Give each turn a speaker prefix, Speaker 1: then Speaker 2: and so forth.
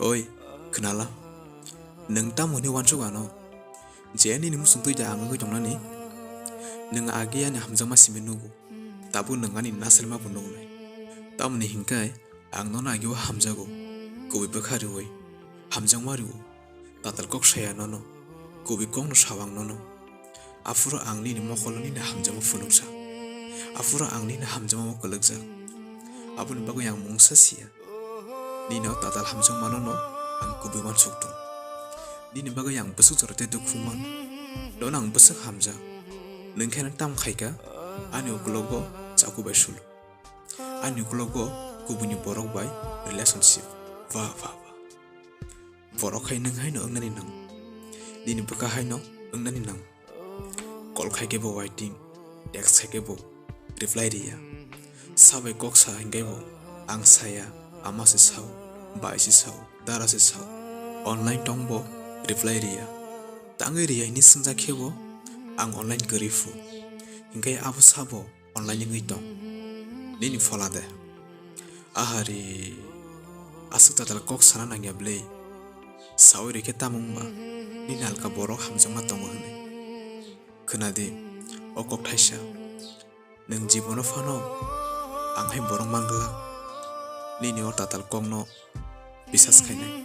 Speaker 1: Oi, kenala. Neng tamu ni wan sugano. Jeni ni musung tu jangan ngu jong nani. Neng agi ani hamzang masih menunggu. Tabu neng ani nasel ma bunung nai. Tamu ni hingkai ang nona agi wa hamzago. Kubi bekhari woi. Hamzang mari wo. Tatal kok saya nono. Kubi kong no sawang nono. Afura ang ni mokolo ni na hamzang mo funuksa. Afura ang ni na hamzang mo koleksa. Abun bago yang mungsa sia. Nino tatal hamzang manono ang kubi man suktung. Nini bago yang besuk zorte dukuman. Don ang besuk hamza. Nengkenan tam khaika. Ani ukulogo caku besul. Ani ukulogo kubunyi borok by relationship. Va. Borok hai neng hai no nani nang. Nini beka hai no nani nang. Kol khai kebo waiting. Text khai kebo reply dia. Sabai kok sa hinggai bo. Ang saya ama si sao. Bai si sao. Dara si sao. Online tongbo reply dia. Tangai dia ini senja kebo. Ang online gerifu. Hinggai abu sabo online yang itong. Nini fola deh. Ahari asuk tatal kok sana nangya blei. Sawi rike tamungba. Nini alka borok hamzang matong hane. Kenadi okok taisha. Neng jibono fano. Ang hai borong manglak. Nini or tatal kong no. Bisas kainai.